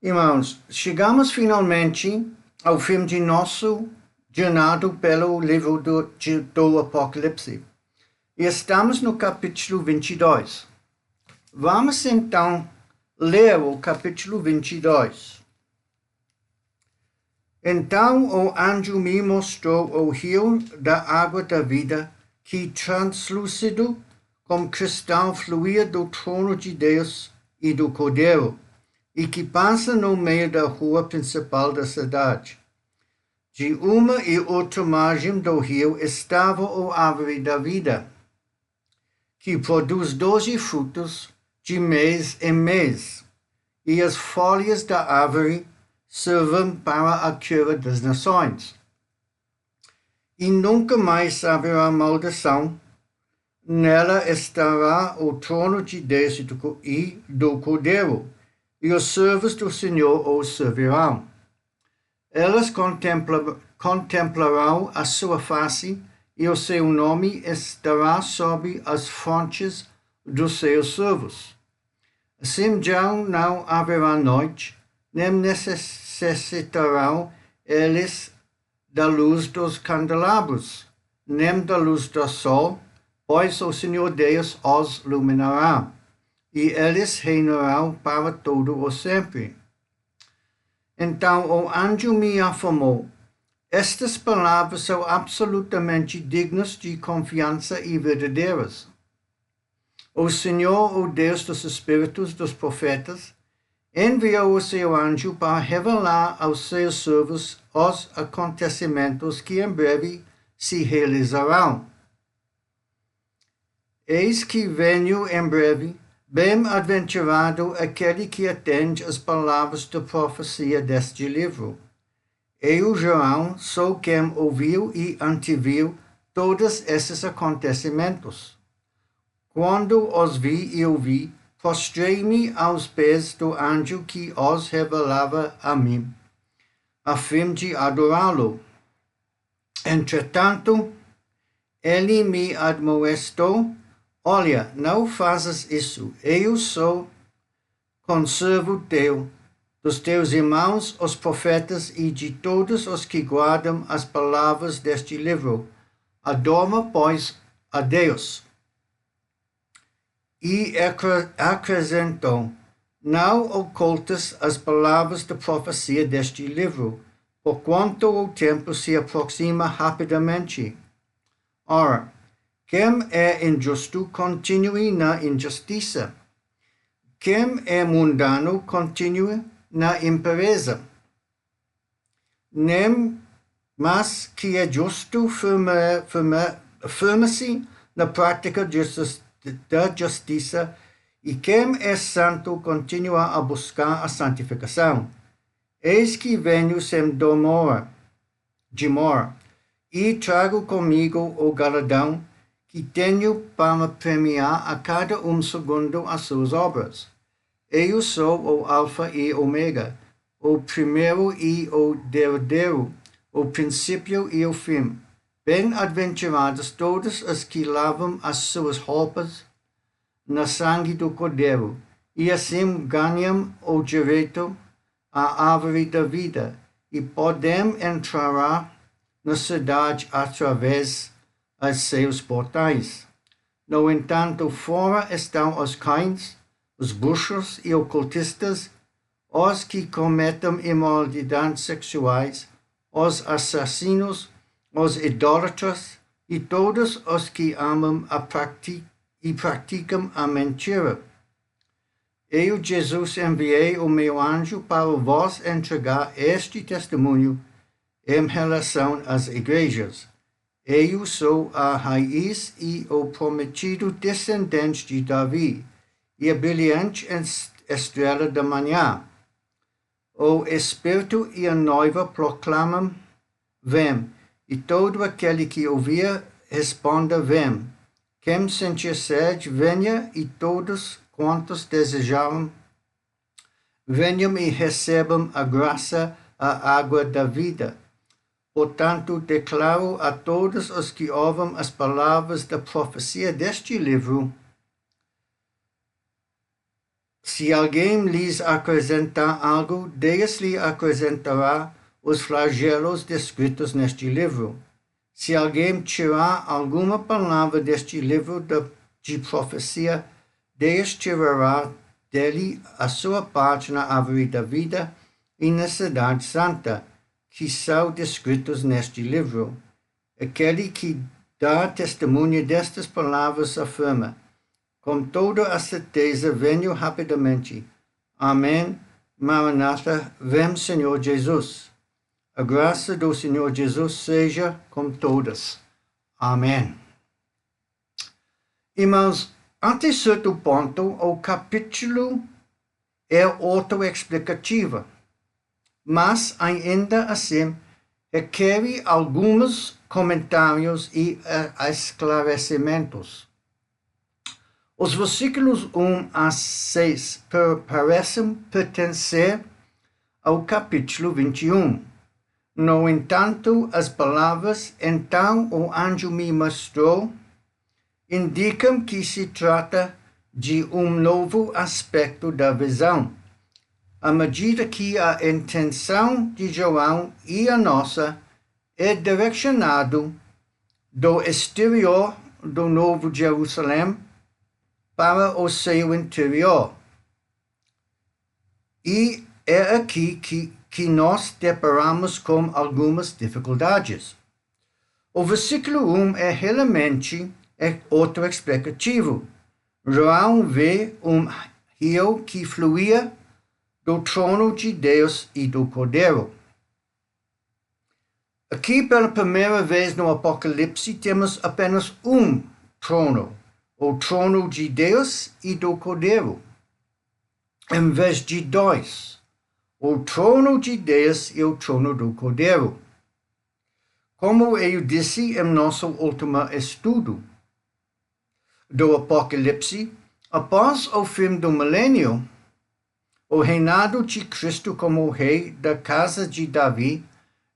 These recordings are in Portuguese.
Irmãos, chegamos finalmente ao fim de nosso jornada pelo livro do Apocalipse. E estamos no capítulo 22. Vamos então ler o capítulo 22. Então o anjo me mostrou o rio da água da vida, que translúcido como cristal fluía do trono de Deus e do Cordeiro, e que passa no meio da rua principal da cidade. De uma e outra margem do rio estava a árvore da vida, que produz 12 frutos de mês em mês, e as folhas da árvore servem para a cura das nações. E nunca mais haverá maldição. Nela estará o trono de Deus e do Cordeiro, e os servos do Senhor o servirão. Elas contemplarão a sua face, e o seu nome estará sobre as frontes dos seus servos. Assim já não haverá noite, nem necessitarão eles da luz dos candelabros, nem da luz do sol, pois o Senhor Deus os iluminará, e eles reinarão para todo o sempre. Então o anjo me afirmou: estas palavras são absolutamente dignas de confiança e verdadeiras. O Senhor, o Deus dos Espíritos dos profetas, enviou o seu anjo para revelar aos seus servos os acontecimentos que em breve se realizarão. Eis que venho em breve. Bem-aventurado aquele que atende às palavras da profecia deste livro. Eu, João, sou quem ouviu e anteviu todos esses acontecimentos. Quando os vi e ouvi, prostrei-me aos pés do anjo que os revelava a mim, a fim de adorá-lo. Entretanto, ele me admoestou: olha, não fazes isso. Eu sou conservo teu, dos teus irmãos, os profetas, e de todos os que guardam as palavras deste livro. Adora, pois, a Deus. E acrescentou: não ocultes as palavras da profecia deste livro, porquanto o tempo se aproxima rapidamente. Ora, quem é injusto, continue na injustiça. Quem é mundano, continue na impureza. Nem mas que é justo, firme-se na prática da justiça, e quem é santo, continua a buscar a santificação. Eis que venho sem demora, e trago comigo o galardão que tenho para premiar a cada segundo as suas obras. Eu sou o Alfa e Ômega, o primeiro e o derradeiro, o princípio e o fim. Bem-aventurados todos os que lavam as suas roupas no sangue do Cordeiro, e assim ganham o direito à árvore da vida, e podem entrar na cidade através dos seus portais. No entanto, fora estão os cães, os bruxos e ocultistas, os que cometem imoralidades sexuais, os assassinos, os idólatras e todos os que amam e praticam a mentira. Eu, Jesus, enviei o meu anjo para vos entregar este testemunho em relação às igrejas. Eu sou a raiz e o prometido descendente de Davi, e a brilhante estrela da manhã. O Espírito e a noiva proclamam: vem, e todo aquele que ouvir responda: vem. Quem sentir sede, venha, e todos quantos desejaram, venham e recebam a graça, a água da vida. Portanto, declaro a todos os que ouvem as palavras da profecia deste livro: Se alguém lhes acrescentar algo, Deus lhe acrescentará os flagelos descritos neste livro. Se alguém tirar alguma palavra deste livro de profecia, Deus tirará dele a sua parte na árvore da vida e na cidade santa, que são descritos neste livro. Aquele que dá testemunho destas palavras afirma: com toda a certeza venho rapidamente. Amém. Maranatha, vem Senhor Jesus. A graça do Senhor Jesus seja com todas. Amém. Irmãos, até certo ponto, o capítulo é autoexplicativo, mas ainda assim requer alguns comentários e esclarecimentos. Os versículos 1 a 6 parecem pertencer ao capítulo 21. No entanto, as palavras "então o anjo me mostrou" indicam que se trata de um novo aspecto da visão, à medida que a intenção de João e a nossa é direcionado do exterior do Novo Jerusalém para o seu interior. E é aqui que nós deparamos com algumas dificuldades. O versículo 1 é realmente autoexplicativo. João vê um rio que fluía do trono de Deus e do Cordeiro. Aqui, pela primeira vez no Apocalipse, temos apenas um trono, o trono de Deus e do Cordeiro, em vez de dois, o trono de Deus e o trono do Cordeiro. Como eu disse em nosso último estudo do Apocalipse, após o fim do milênio, o reinado de Cristo como rei da casa de Davi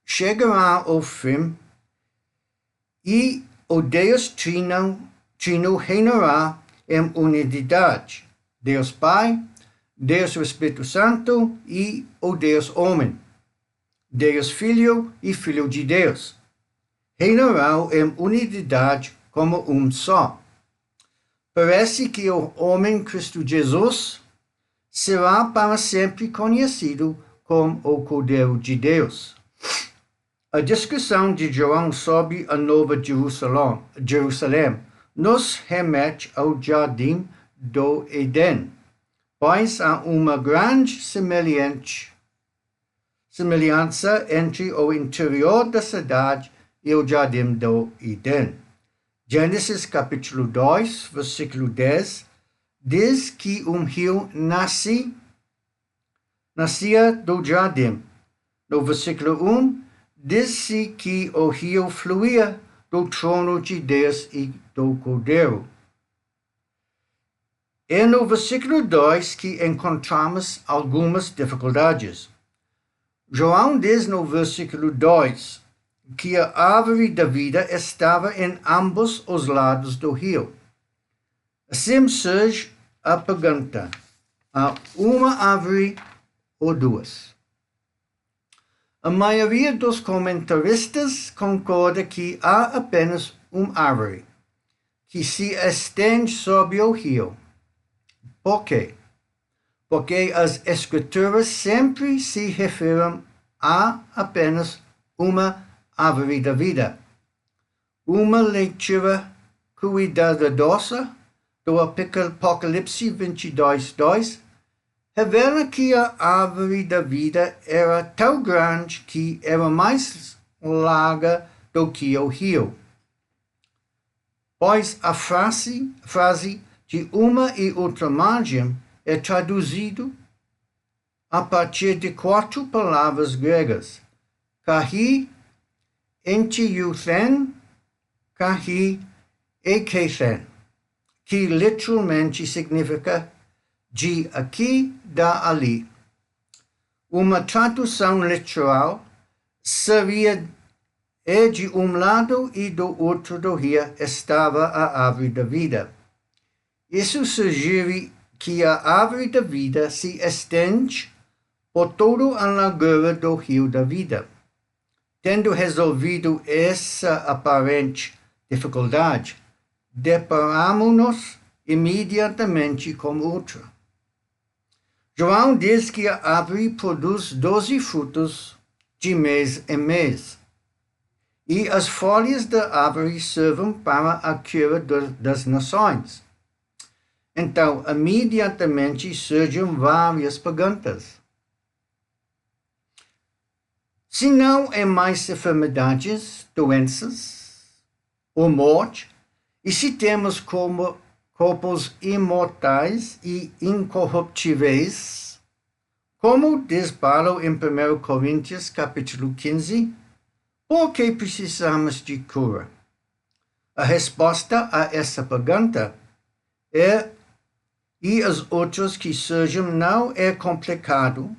chegará ao fim e o Deus Trino reinará em unidade. Deus Pai, Deus Espírito Santo e o Deus Homem. Deus Filho e Filho de Deus. Reinarão em unidade como um só. Parece que o homem Cristo Jesus será para sempre conhecido como o Cordeiro de Deus. A descrição de João sobre a Nova Jerusalém nos remete ao Jardim do Éden, pois há uma grande semelhança entre o interior da cidade e o Jardim do Éden. Gênesis capítulo 2, versículo 10, diz que um rio nascia do jardim. No versículo 1, diz-se que o rio fluía do trono de Deus e do Cordeiro. É no versículo 2 que encontramos algumas dificuldades. João diz no versículo 2 que a árvore da vida estava em ambos os lados do rio. Assim surge a pergunta: há uma árvore ou duas? A maioria dos comentaristas concorda que há apenas uma árvore, que se estende sobre o rio. Por quê? Porque as escrituras sempre se referem a apenas uma árvore da vida. Uma leitura cuidadosa do Apocalipse 22:2 revela que a árvore da vida era tão grande que era mais larga do que o rio. Pois a frase de uma e outra margem é traduzido a partir de 4 palavras gregas: kahi, entiuthen, kahi e kethen, que literalmente significa de aqui, da ali. Uma tradução literal seria de um lado e do outro do rio estava a árvore da vida. Isso sugere que a árvore da vida se estende por toda a largura do rio da vida. Tendo resolvido essa aparente dificuldade, deparamos-nos imediatamente com outra. João diz que a árvore produz 12 frutos de mês em mês, e as folhas da árvore servem para a cura das nações. Então, imediatamente surgem várias perguntas. Se não é mais enfermidades, doenças ou morte, e se temos como corpos imortais e incorruptíveis, como diz Paulo em 1 Coríntios capítulo 15, por que precisamos de cura? A resposta a essa pergunta é, e as outras que surgem, não é complicado,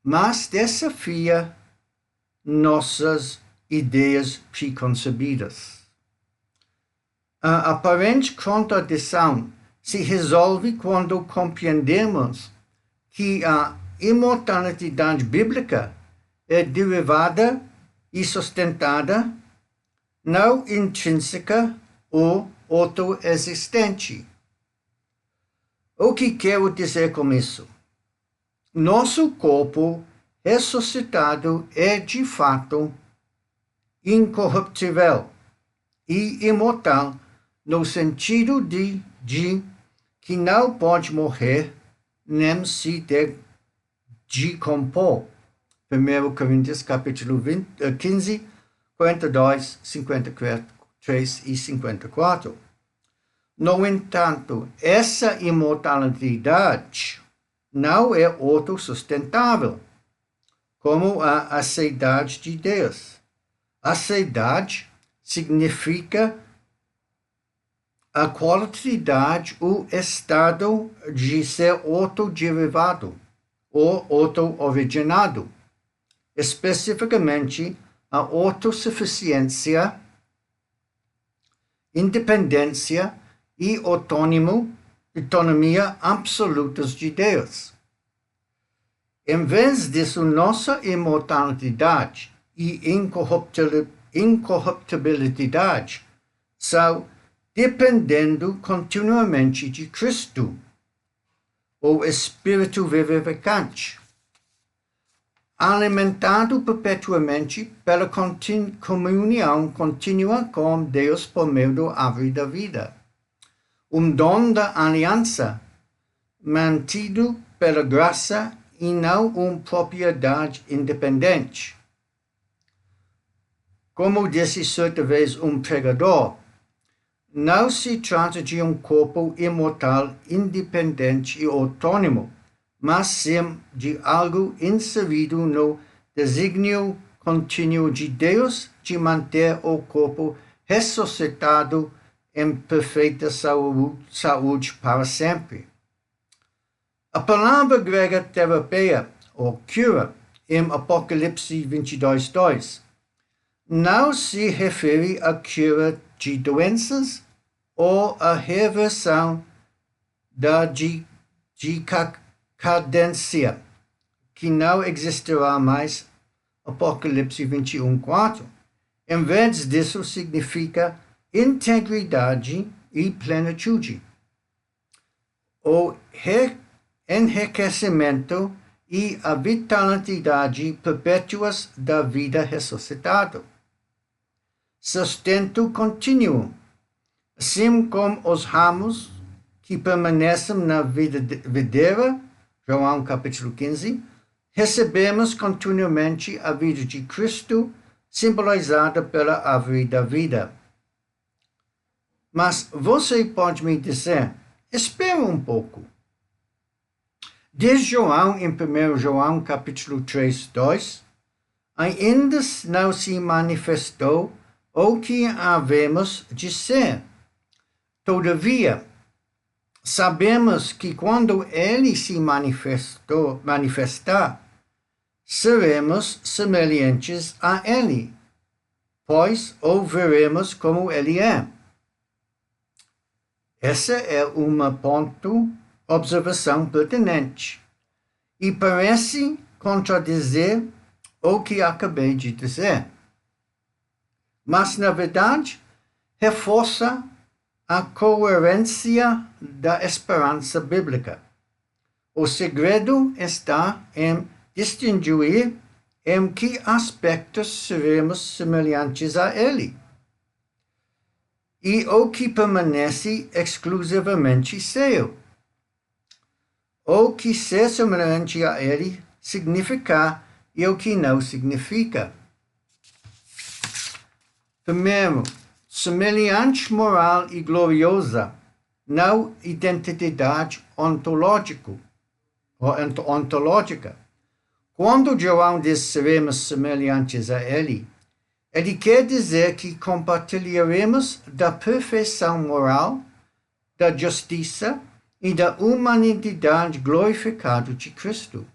mas desafia nossas ideias preconcebidas. A aparente contradição se resolve quando compreendemos que a imortalidade bíblica é derivada e sustentada, não intrínseca ou autoexistente. O que quero dizer com isso? Nosso corpo ressuscitado é de fato incorruptível e imortal, no sentido de que não pode morrer nem se decompor. 1 Coríntios capítulo 15, 42, 53 e 54. No entanto, essa imortalidade não é autossustentável, como a aceidade de Deus. Aceidade significa a qualidade ou estado de ser autoderivado ou auto-originado, especificamente a autossuficiência, independência e autonomia absolutas de Deus. Em vez disso, nossa imortalidade e incorruptibilidade são dependendo continuamente de Cristo, o Espírito vivificante, alimentado perpetuamente pela comunhão contínua com Deus por meio da árvore da vida. Dom da aliança, mantido pela graça e não uma propriedade independente. Como disse certa vez pregador, não se trata de um corpo imortal, independente e autônomo, mas sim de algo inserido no desígnio contínuo de Deus de manter o corpo ressuscitado em perfeita saúde para sempre. A palavra grega terapia, ou cura, em Apocalipse 22:2, não se refere à cura de doenças ou à reversão da decadência, que não existirá mais, Apocalipse 21:4. Em vez disso, significa integridade e plenitude, o enriquecimento e a vitalidade perpétuas da vida ressuscitada. Sustento contínuo, assim como os ramos que permanecem na videira, João capítulo 15, recebemos continuamente a vida de Cristo, simbolizada pela árvore da vida. Mas você pode me dizer, espera um pouco. Diz João em 1 João capítulo 3:2, ainda não se manifestou o que havemos de ser. Todavia, sabemos que quando ele se manifestar, seremos semelhantes a ele, pois o veremos como ele é. Esse é um ponto observação pertinente e parece contradizer o que acabei de dizer. Mas, na verdade, reforça a coerência da esperança bíblica. O segredo está em distinguir em que aspectos seremos semelhantes a Ele e o que permanece exclusivamente seu. O que ser semelhante a Ele significa e o que não significa. Primeiro, semelhante moral e gloriosa, não identidade ontológica. Quando João diz seremos semelhantes a Ele, ele quer dizer que compartilharemos da perfeição moral, da justiça e da humanidade glorificada de Cristo.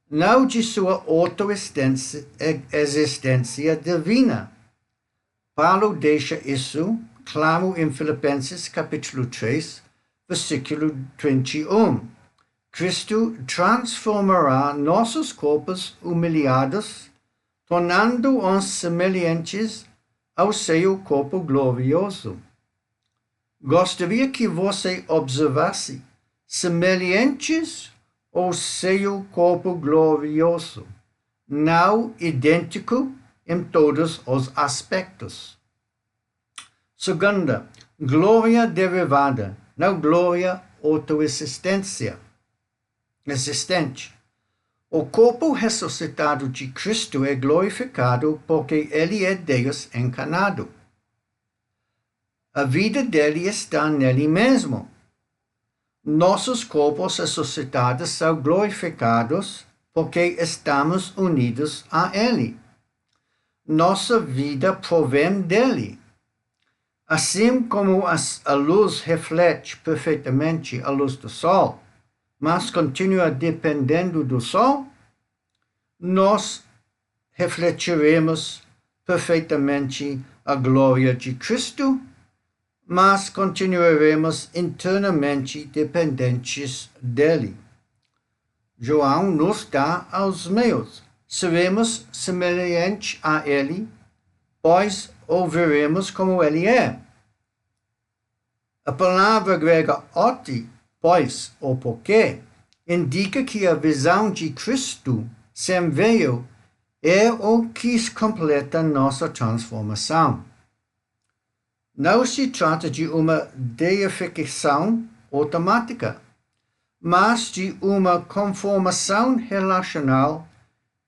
Não de sua autoexistência divina. Paulo deixa isso claro em Filipenses capítulo 3, versículo 21. Cristo transformará nossos corpos humilhados, tornando-os semelhantes ao seu corpo glorioso. Gostaria que você observasse semelhantes ao seu corpo glorioso, não idêntico em todos os aspectos. Segunda, glória derivada, não glória autoexistente. O corpo ressuscitado de Cristo é glorificado porque ele é Deus encarnado. A vida dele está nele mesmo. Nossos corpos ressuscitados são glorificados porque estamos unidos a ele. Nossa vida provém dele. Assim como a luz reflete perfeitamente a luz do sol, mas continua dependendo do sol, nós refletiremos perfeitamente a glória de Cristo, mas continuaremos internamente dependentes dele. João nos dá os meios. Seremos semelhantes a ele, pois o veremos como ele é. A palavra grega oti, pois ou porque, indica que a visão de Cristo sem véu é o que completa nossa transformação. Não se trata de uma deificação automática, mas de uma conformação relacional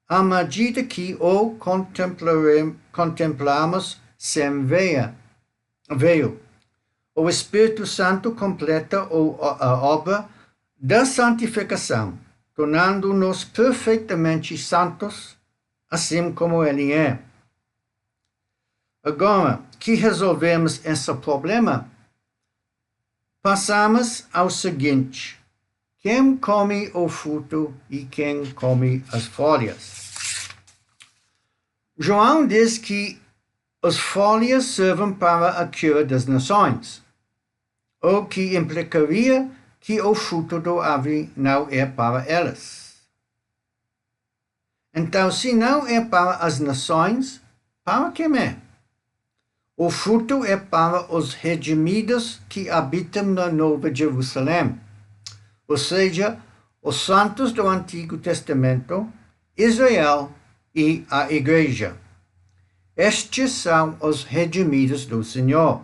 à medida que o contemplamos sem véu. O Espírito Santo completa a obra da santificação, tornando-nos perfeitamente santos, assim como Ele é. Agora que resolvemos esse problema, passamos ao seguinte: quem come o fruto e quem come as folhas? João diz que as folhas servem para a cura das nações, o que implicaria que o fruto da árvore não é para elas. Então, se não é para as nações, para quem é? O fruto é para os redimidos que habitam na Nova Jerusalém, ou seja, os santos do Antigo Testamento, Israel e a Igreja. Estes são os redimidos do Senhor.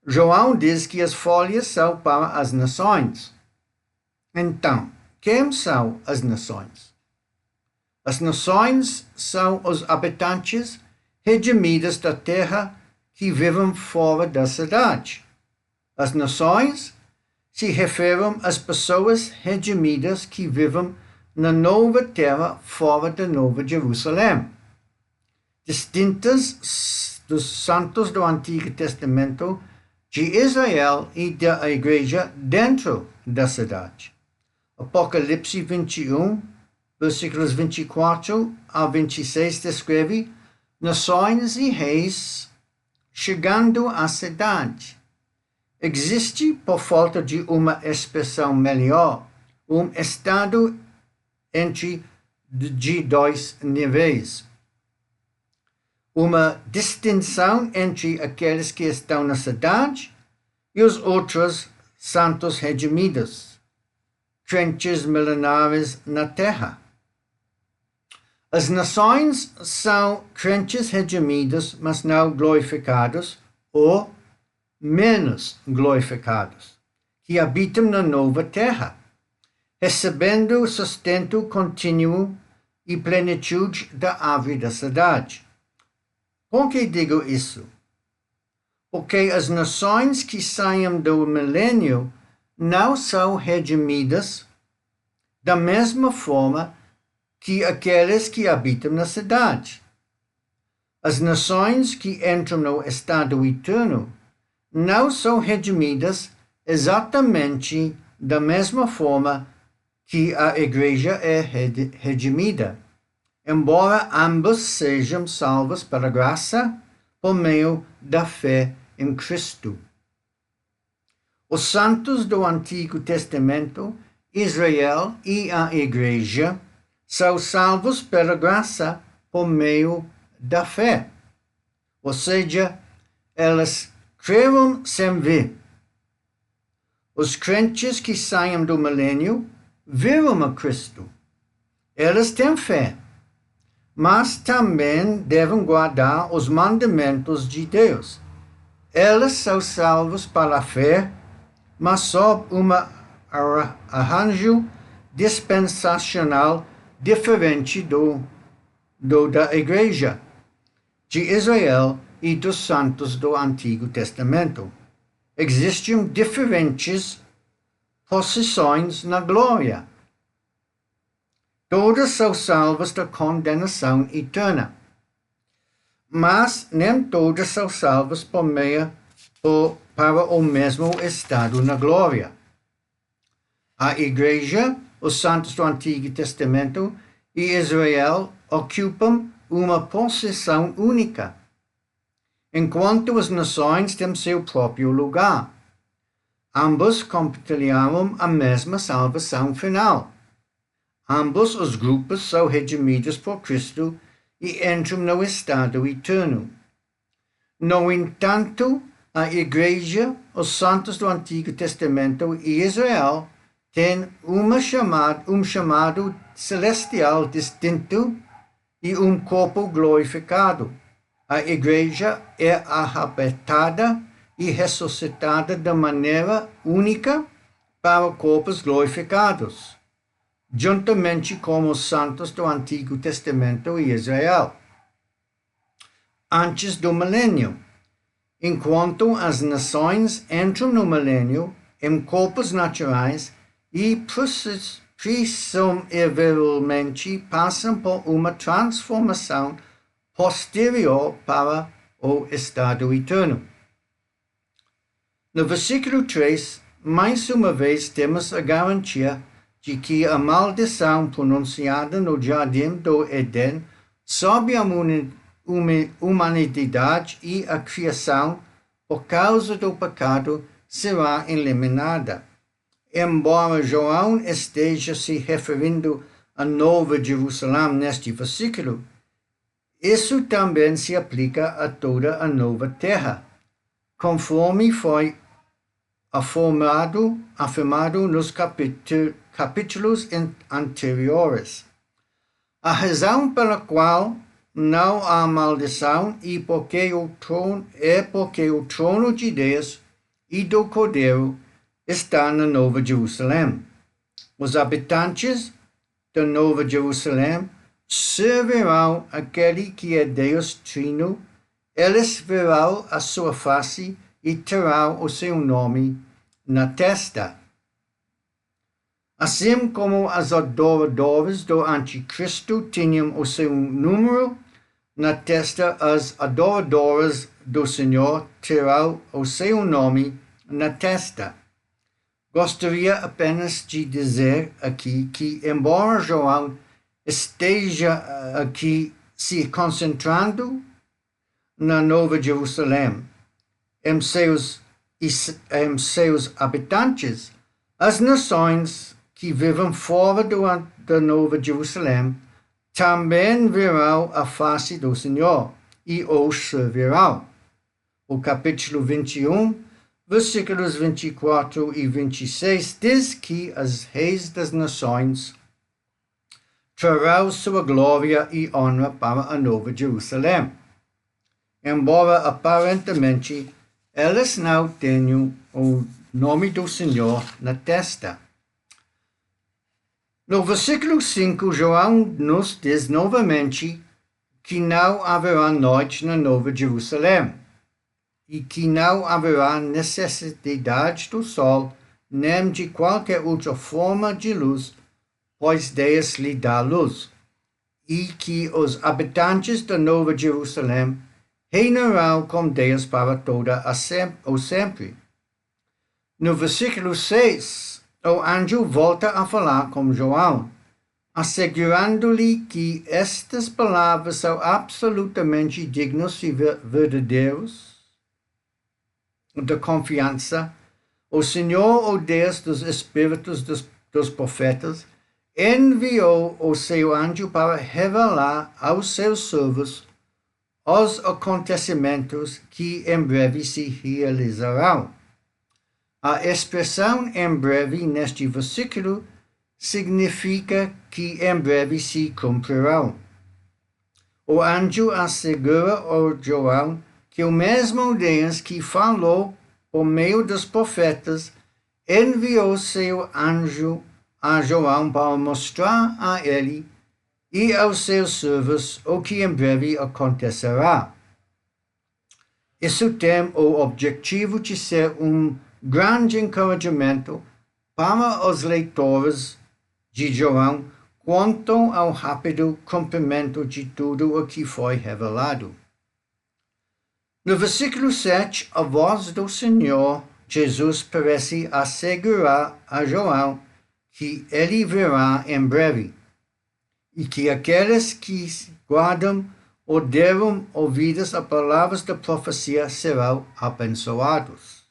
João diz que as folhas são para as nações. Então, quem são as nações? As nações são os habitantes redimidos da terra que vivem fora da cidade. As nações se referem às pessoas redimidas que vivem na nova terra fora da Nova Jerusalém, distintas dos santos do Antigo Testamento, de Israel e da Igreja dentro da cidade. Apocalipse 21, versículos 24 a 26 descreve nações e reis chegando à cidade. Existe, por falta de uma expressão melhor, estado de dois níveis. Uma distinção entre aqueles que estão na cidade e os outros santos redimidos, crentes milenares na terra. As nações são crentes redimidos, mas não glorificados, ou menos glorificados, que habitam na nova terra, recebendo sustento contínuo e plenitude da árvore da cidade. Por que digo isso? Porque as nações que saiam do milênio não são redimidas da mesma forma que aqueles que habitam na cidade. As nações que entram no estado eterno não são redimidas exatamente da mesma forma que a igreja é redimida, embora ambos sejam salvos pela graça por meio da fé em Cristo. Os santos do Antigo Testamento, Israel e a igreja são salvos pela graça por meio da fé. Ou seja, elas creram sem ver. Os crentes que saem do milênio viram a Cristo. Eles têm fé, mas também devem guardar os mandamentos de Deus. Eles são salvos pela fé, mas sob um arranjo dispensacional diferente do da igreja de Israel e dos santos do Antigo Testamento. Existem diferentes posições na glória. Todos são salvos da condenação eterna, mas nem todos são salvos para o mesmo estado na glória. A igreja, os santos do Antigo Testamento e Israel ocupam uma posição única, enquanto as nações têm seu próprio lugar. Ambos compartilham a mesma salvação final. Ambos os grupos são redimidos por Cristo e entram no estado eterno. No entanto, a igreja, os santos do Antigo Testamento e Israel têm um chamado celestial distinto e um corpo glorificado. A igreja é arrebatada e ressuscitada de maneira única para corpos glorificados, juntamente com os santos do Antigo Testamento e Israel. Antes do milênio, enquanto as nações entram no milênio em corpos naturais e presumivelmente passam por uma transformação posterior para o estado eterno. No versículo 3, mais uma vez temos a garantia de que a maldição pronunciada no jardim do Éden sobre a humanidade e a criação por causa do pecado será eliminada. Embora João esteja se referindo a Nova Jerusalém neste versículo, isso também se aplica a toda a nova terra, conforme foi afirmado nos capítulos anteriores. A razão pela qual não há maldição é porque o trono de Deus e do Cordeiro está na Nova Jerusalém. Os habitantes da Nova Jerusalém servirão aquele que é Deus Trino, eles verão a sua face e terão o seu nome na testa. Assim como as adoradoras do Anticristo tinham o seu número na testa, as adoradoras do Senhor terão o seu nome na testa. Gostaria apenas de dizer aqui que, embora João esteja aqui se concentrando na Nova Jerusalém, em seus e seus habitantes, as nações que vivem fora da Nova Jerusalém também verão a face do Senhor e o servirão. O capítulo 21, versículos 24 e 26 diz que os reis das nações trarão sua glória e honra para a Nova Jerusalém, embora aparentemente elas não tenham o nome do Senhor na testa. No versículo 5, João nos diz novamente que não haverá noite na Nova Jerusalém e que não haverá necessidade do sol nem de qualquer outra forma de luz, pois Deus lhe dá luz, e que os habitantes da Nova Jerusalém reinarão com Deus para toda o sempre. No versículo 6, o anjo volta a falar com João, assegurando-lhe que estas palavras são absolutamente dignas e verdadeiras de confiança. O Senhor, o Deus dos espíritos dos profetas, enviou o seu anjo para revelar aos seus servos os acontecimentos que em breve se realizarão. A expressão em breve neste versículo significa que em breve se cumprirão. O anjo assegura ao João que o mesmo Deus que falou por meio dos profetas enviou seu anjo a João para mostrar a ele e aos seus servos o que em breve acontecerá. Isso tem o objetivo de ser grande encorajamento para os leitores de João quanto ao rápido cumprimento de tudo o que foi revelado. No versículo 7, a voz do Senhor Jesus parece assegurar a João que ele virá em breve e que aqueles que guardam ou deram ouvidos a palavras da profecia serão abençoados.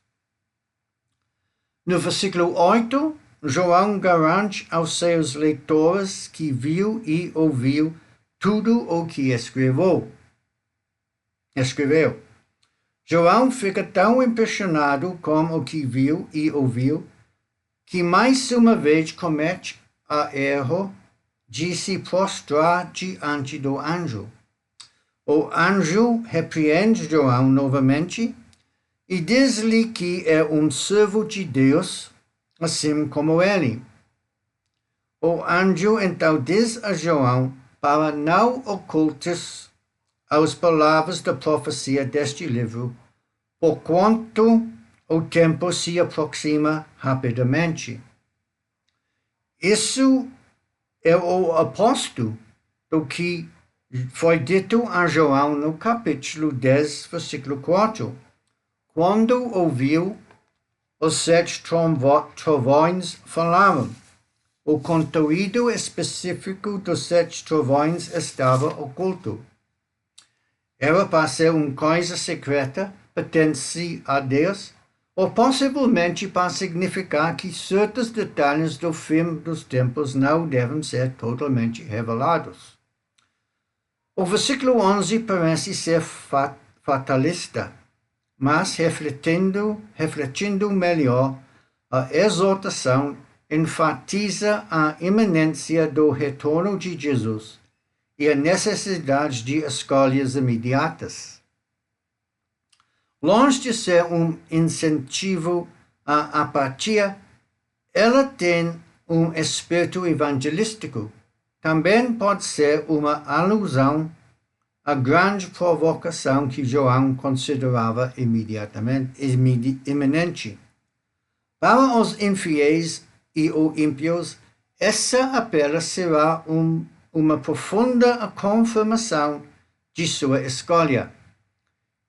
No versículo 8, João garante aos seus leitores que viu e ouviu tudo o que escreveu. João fica tão impressionado com o que viu e ouviu que mais uma vez comete o erro de se prostrar diante do anjo. O anjo repreende João novamente e diz-lhe que é servo de Deus, assim como ele. O anjo então diz a João para não ocultar as palavras da profecia deste livro, porquanto o tempo se aproxima rapidamente. Isso é o oposto do que foi dito a João no capítulo 10, versículo 4, quando ouviu os 7 trovões falaram. O conteúdo específico dos 7 trovões estava oculto. Era para ser uma coisa secreta, pertence a Deus, ou possivelmente para significar que certos detalhes do fim dos tempos não devem ser totalmente revelados. O versículo 11 parece ser fatalista, mas refletindo melhor, a exortação enfatiza a iminência do retorno de Jesus e a necessidade de escolhas imediatas. Longe de ser incentivo à apatia, ela tem espírito evangelístico. Também pode ser uma alusão à grande provocação que João considerava iminente. Para os infiéis e os ímpios, essa apenas será uma profunda confirmação de sua escolha,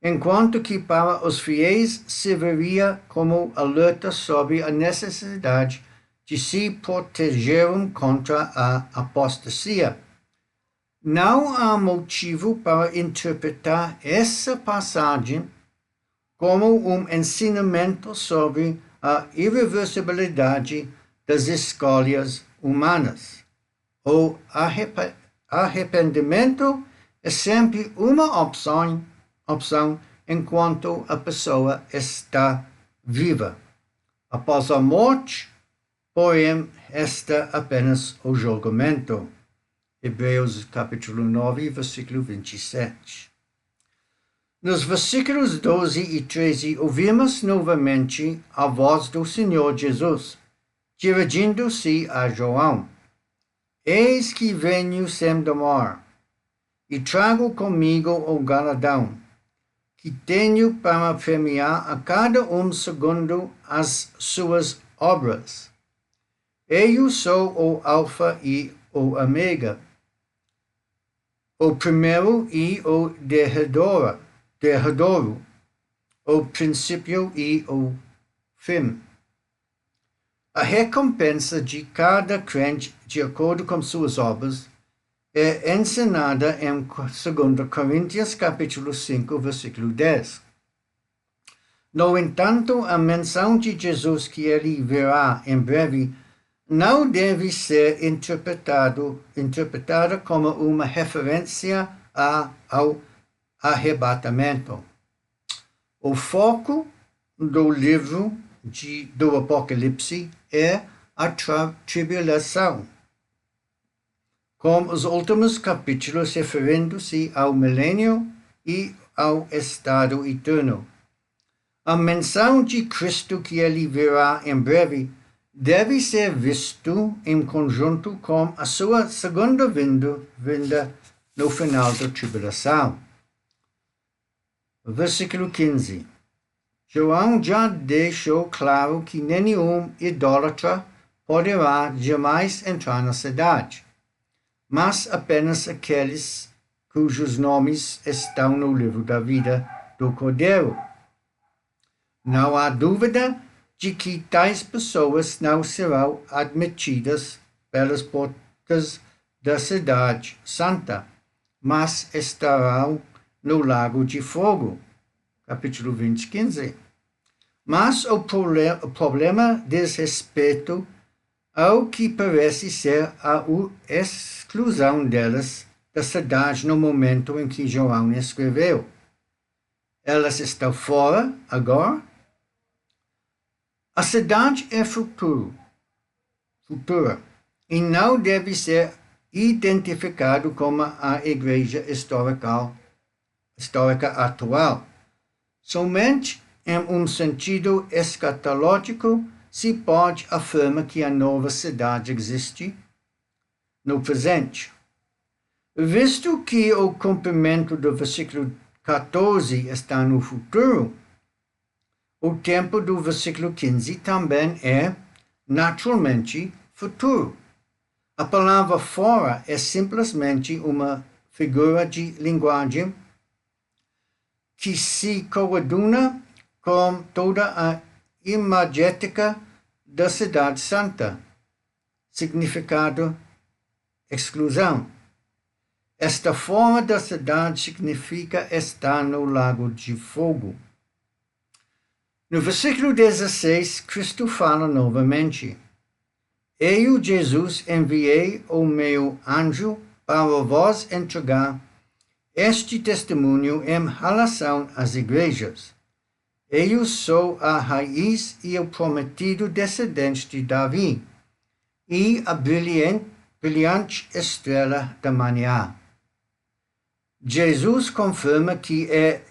enquanto que para os fiéis serviria como alerta sobre a necessidade de se protegerem contra a apostasia. Não há motivo para interpretar essa passagem como ensinamento sobre a irreversibilidade das escolhas humanas. O arrependimento é sempre uma opção enquanto a pessoa está viva. Após a morte, porém, resta apenas o julgamento. Hebreus capítulo 9, versículo 27. Nos versículos 12 e 13, ouvimos novamente a voz do Senhor Jesus, dirigindo-se a João. Eis que venho sem demora, e trago comigo o galardão, que tenho para premiar a cada segundo as suas obras. Eu sou o Alfa e o Ômega, o primeiro e o derradeiro, o princípio e o fim. A recompensa de cada crente, de acordo com suas obras, é ensinada em 2 Coríntios capítulo 5, versículo 10. No entanto, a menção de Jesus que ele virá em breve não deve ser interpretada como uma referência ao arrebatamento. O foco do livro do Apocalipse é a tribulação, com os últimos capítulos referindo-se ao milênio e ao estado eterno. A menção de Cristo que ele virá em breve deve ser visto em conjunto com a sua segunda vinda no final da tribulação. Versículo 15. João já deixou claro que nenhum idólatra poderá jamais entrar na cidade, mas apenas aqueles cujos nomes estão no livro da vida do Cordeiro. Não há dúvida de que tais pessoas não serão admitidas pelas portas da cidade santa, mas estarão no lago de fogo. Capítulo 20, 15. Mas o problema diz respeito ao que parece ser a exclusão delas da cidade no momento em que João escreveu. Elas estão fora agora. A cidade é futura e não deve ser identificado como a igreja histórica atual. Somente em sentido escatológico se pode afirmar que a nova cidade existe no presente. Visto que o cumprimento do versículo 14 está no futuro, o tempo do versículo 15 também é, naturalmente, futuro. A palavra fora é simplesmente uma figura de linguagem que se coaduna com toda a imagética da cidade santa. Significado: exclusão. Esta forma da cidade significa estar no lago de fogo. No versículo 16, Cristo fala novamente. Eu, Jesus, enviei o meu anjo para vos entregar este testemunho em relação às igrejas. Eu sou a raiz e o prometido descendente de Davi, e a brilhante estrela da manhã. Jesus confirma que é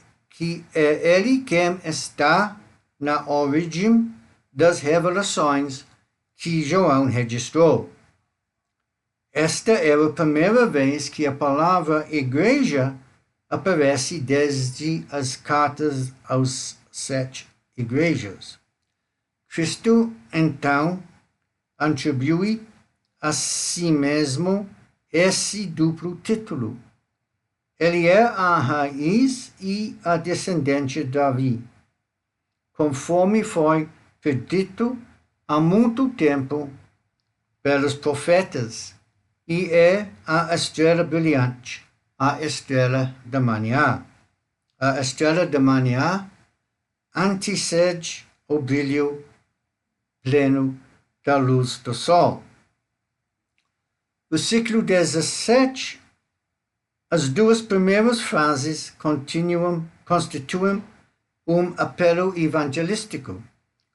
ele quem está na origem das revelações que João registrou. Esta era a primeira vez que a palavra igreja aparece desde as cartas aos 7 igrejas. Cristo, então, atribui a si mesmo esse duplo título. Ele é a raiz e a descendente de Davi, conforme foi predito há muito tempo pelos profetas, e é a estrela brilhante, a estrela da manhã. A estrela da manhã antecede o brilho pleno da luz do sol. Versículo 17. As duas primeiras frases constituem apelo evangelístico,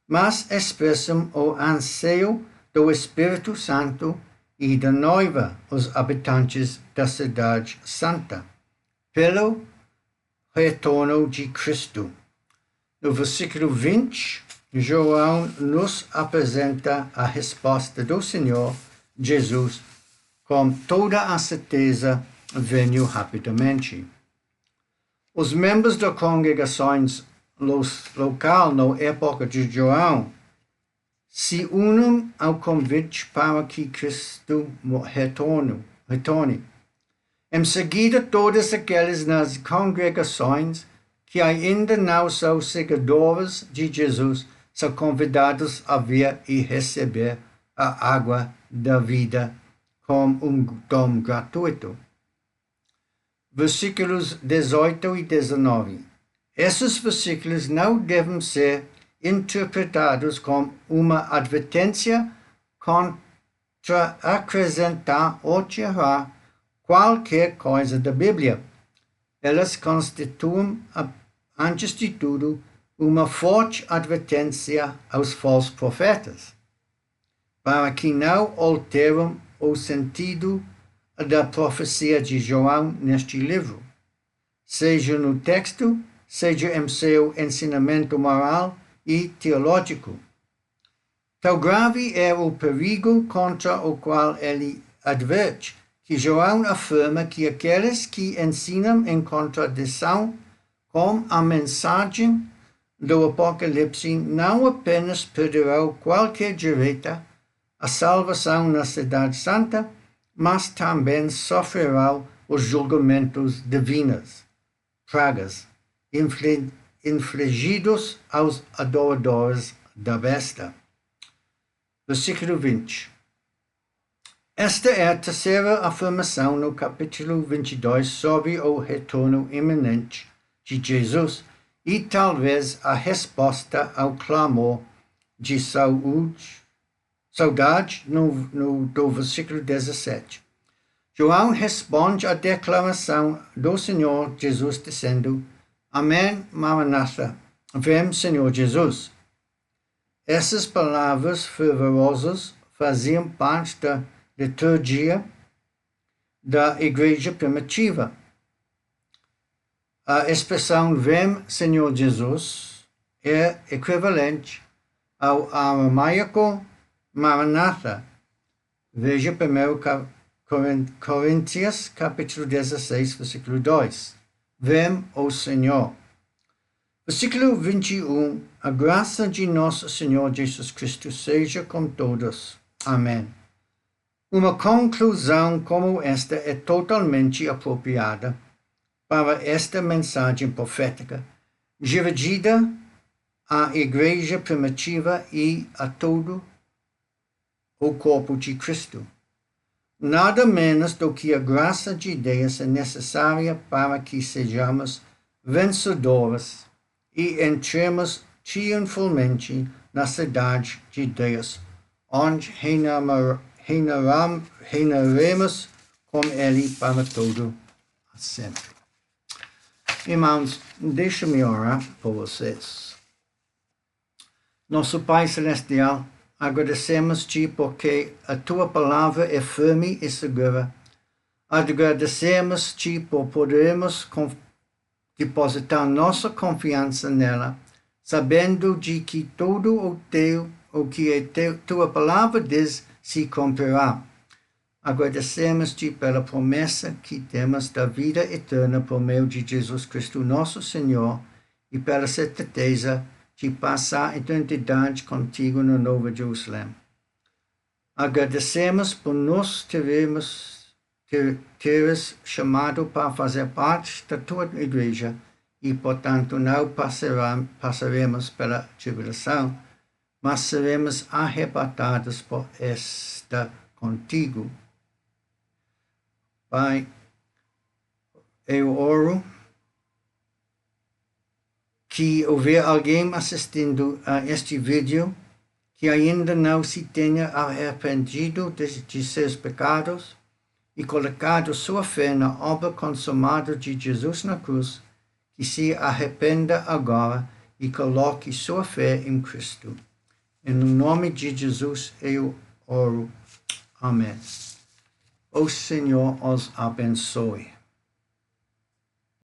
mas expressam o anseio do Espírito Santo e da noiva, os habitantes da cidade santa, pelo retorno de Cristo. No versículo 20, João nos apresenta a resposta do Senhor Jesus com toda a certeza: venho rapidamente. Os membros das congregações local na época de João se unem ao convite para que Cristo retorne. Em seguida, todos aqueles nas congregações que ainda não são seguidores de Jesus são convidados a vir e receber a água da vida como dom gratuito. Versículos 18 e 19. Esses versículos não devem ser interpretados como uma advertência contra acrescentar ou tirar qualquer coisa da Bíblia. Elas constituem, antes de tudo, uma forte advertência aos falsos profetas, para que não alterem o sentido da profecia de João neste livro, seja no texto, seja em seu ensinamento moral e teológico. Tão grave é o perigo contra o qual ele adverte, que João afirma que aqueles que ensinam em contradição com a mensagem do Apocalipse não apenas perderão qualquer direito à salvação na Cidade Santa, mas também sofrerão os julgamentos divinos, pragas, infligidos aos adoradores da besta. Versículo 20. Esta é a terceira afirmação no capítulo 22 sobre o retorno iminente de Jesus e talvez a resposta ao clamor de saudade do versículo 17. João responde à declaração do Senhor Jesus dizendo: Amém, Maranatha, vem, Senhor Jesus. Essas palavras fervorosas faziam parte da liturgia da igreja primitiva. A expressão vem, Senhor Jesus é equivalente ao aramaico Maranatha. Veja 1 Coríntios, capítulo 16, versículo 2. Vem, ó Senhor. Versículo 21. A graça de nosso Senhor Jesus Cristo seja com todos. Amém. Uma conclusão como esta é totalmente apropriada para esta mensagem profética, dirigida à igreja primitiva e a todo o corpo de Cristo. Nada menos do que a graça de Deus é necessária para que sejamos vencedores e entremos triunfalmente na cidade de Deus, onde reinaremos com Ele para todo sempre. Irmãos, deixa-me orar por vocês. Nosso Pai Celestial, agradecemos-te porque a tua palavra é firme e segura. Agradecemos-te por podermos depositar nossa confiança nela, sabendo de que tudo o que a tua palavra diz se cumprirá. Agradecemos-te pela promessa que temos da vida eterna por meio de Jesus Cristo, nosso Senhor, e pela certeza de passar a eternidade contigo no Novo Jerusalém. Agradecemos por nos teres chamado para fazer parte da tua igreja e, portanto, não passaremos pela tribulação, mas seremos arrebatados por esta contigo. Pai, eu oro que houver alguém assistindo a este vídeo que ainda não se tenha arrependido de seus pecados e colocado sua fé na obra consumada de Jesus na cruz, que se arrependa agora e coloque sua fé em Cristo. Em nome de Jesus eu oro. Amém. O Senhor os abençoe.